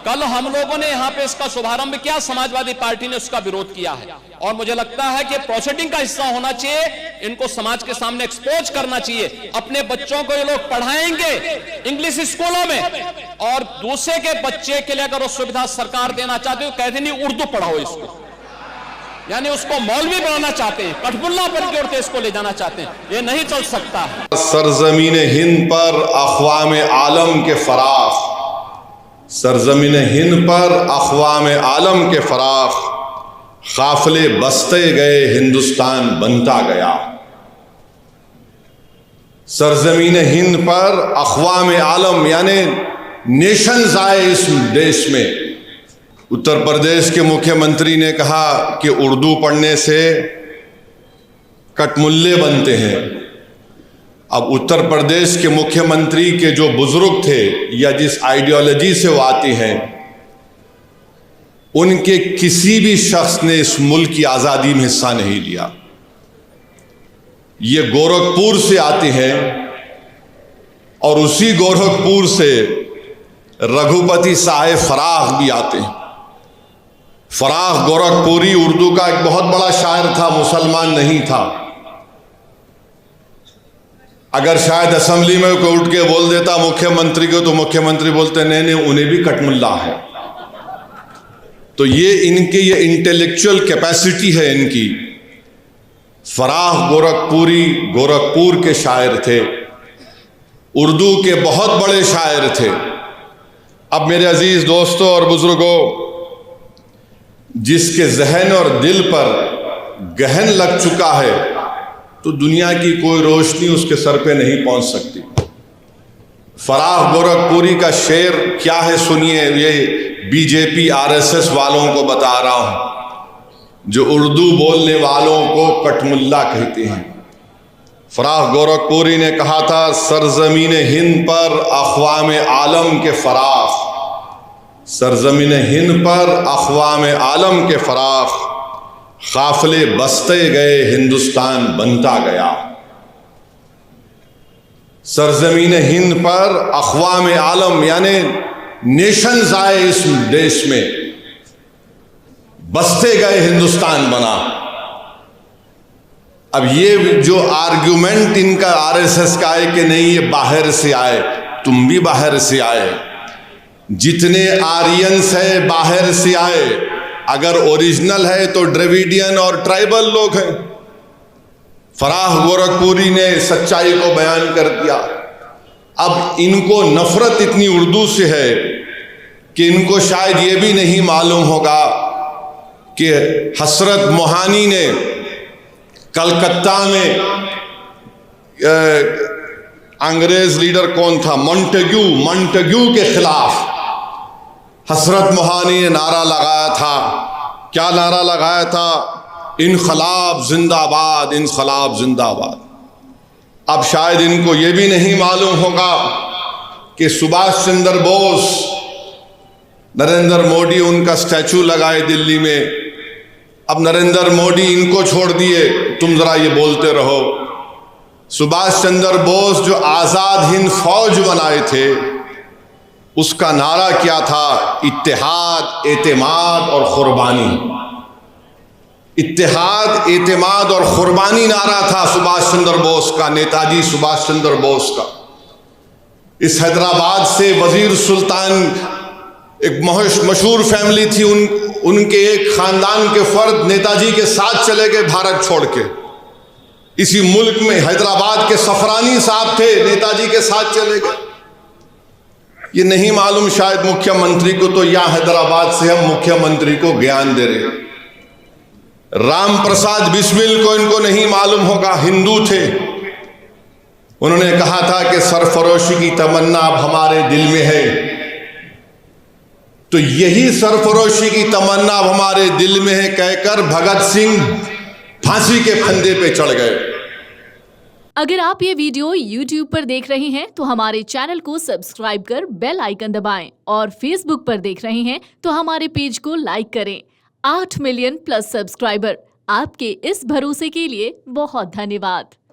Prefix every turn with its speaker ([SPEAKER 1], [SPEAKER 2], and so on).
[SPEAKER 1] कल हम लोगों ने यहां पे इसका शुभारंभ किया, समाजवादी पार्टी ने उसका विरोध किया है और मुझे लगता है कि प्रोसीडिंग का हिस्सा होना चाहिए, इनको समाज के सामने एक्सपोज करना चाहिए। अपने बच्चों को ये लोग पढ़ाएंगे इंग्लिश स्कूलों में और दूसरे के बच्चे के लिए अगर वो सुविधा सरकार देना चाहते हो, कहते नहीं उर्दू पढ़ाओ इसको, यानी उसको मौलवी बनाना चाहते हैं, कठपुल्ला पर की ओर इसको ले जाना चाहते हैं। ये नहीं चल सकता है।
[SPEAKER 2] सरजमीन हिंद पर अक़वाम आलम के फराख, सरजमीन हिंद पर अक़वाम आलम के फराख, काफिले बसते गए हिंदुस्तान बनता गया। सरजमीन हिंद पर अक़वाम आलम यानी नेशंस आए इस देश में। उत्तर प्रदेश के मुख्यमंत्री ने कहा कि उर्दू पढ़ने से कटमुल्ले बनते हैं। अब उत्तर प्रदेश के मुख्यमंत्री के जो बुजुर्ग थे या जिस आइडियोलॉजी से वो आते हैं, उनके किसी भी शख्स ने इस मुल्क की आज़ादी में हिस्सा नहीं लिया। ये गोरखपुर से आते हैं और उसी गोरखपुर से रघुपति साहेब फराख भी आते हैं। फराख गोरखपुरी उर्दू का एक बहुत बड़ा शायर था, मुसलमान नहीं था। अगर शायद असेंबली में कोई उठ के बोल देता मुख्यमंत्री को, तो मुख्यमंत्री बोलते नहीं नहीं उन्हें भी कटमुल्ला है। तो ये इनके ये इंटेलेक्चुअल कैपेसिटी है इनकी। फराख गोरखपुरी गोरखपुर के शायर थे, उर्दू के बहुत बड़े शायर थे। अब मेरे अजीज दोस्तों और बुजुर्गों, जिसके जहन और दिल पर गहन लग चुका है, तो दुनिया की कोई रोशनी उसके सर पे नहीं पहुंच सकती। फराख गोरखपुरी का शेर क्या है सुनिए, ये बीजेपी आरएसएस वालों को बता रहा हूं, जो उर्दू बोलने वालों को कटमुल्ला कहते हैं। फराख गोरखपुरी ने कहा था, सरजमीन हिंद पर अक़वाम आलम के फराख, सरजमीन हिंद पर अक़वाम आलम के फराख, काफिले बसते गए हिंदुस्तान बनता गया। सरजमीन हिंद पर अक़वाम आलम यानी नेशंस आए इस देश में, बसते गए हिंदुस्तान बना। अब ये जो आर्ग्यूमेंट इनका आरएसएस का है कि नहीं ये बाहर से आए, तुम भी बाहर से आए, जितने आर्यंस है बाहर से आए, अगर ओरिजिनल है तो द्रविडियन और ट्राइबल लोग हैं। फराख गोरखपुरी ने सच्चाई को बयान कर दिया। अब इनको नफरत इतनी उर्दू से है कि इनको शायद ये भी नहीं मालूम होगा कि हसरत मोहानी ने कलकत्ता में अंग्रेज लीडर कौन था, मॉन्टेग्यू के खिलाफ हसरत मोहानी ने नारा लगाया था। क्या नारा लगाया था? इनकलाब जिंदाबाद, इनकलाब जिंदाबाद। अब शायद इनको ये भी नहीं मालूम होगा कि सुभाष चंद्र बोस, नरेंद्र मोदी उनका स्टैचू लगाए दिल्ली में। अब नरेंद्र मोदी इनको छोड़ दिए, तुम जरा ये बोलते रहो। सुभाष चंद्र बोस जो आजाद हिंद फौज बनाए थे, उसका नारा क्या था? इत्तेहाद, एतेमाद और कुर्बानी। इत्तेहाद, एतेमाद और कुर्बानी नारा था सुभाष चंद्र बोस का, नेताजी सुभाष चंद्र बोस का। इस हैदराबाद से वजीर सुल्तान, एक मशहूर फैमिली थी, उनके एक खानदान के फर्द नेताजी के साथ चले गए भारत छोड़ के। इसी मुल्क में हैदराबाद के सफरानी साहब थे, नेताजी के साथ चले गए। ये नहीं मालूम शायद मुख्यमंत्री को, तो यहां हैदराबाद से हम मुख्यमंत्री को ज्ञान दे रहे। राम प्रसाद बिस्मिल को इनको नहीं मालूम होगा, हिंदू थे। उन्होंने कहा था कि सरफरोशी की तमन्ना अब हमारे दिल में है। तो यही सरफरोशी की तमन्ना अब हमारे दिल में है कहकर भगत सिंह फांसी के फंदे पे चढ़ गए।
[SPEAKER 3] अगर आप ये वीडियो YouTube पर देख रहे हैं तो हमारे चैनल को सब्सक्राइब कर बेल आइकन दबाएं, और Facebook पर देख रहे हैं तो हमारे पेज को लाइक करें। 8 मिलियन प्लस सब्सक्राइबर, आपके इस भरोसे के लिए बहुत धन्यवाद।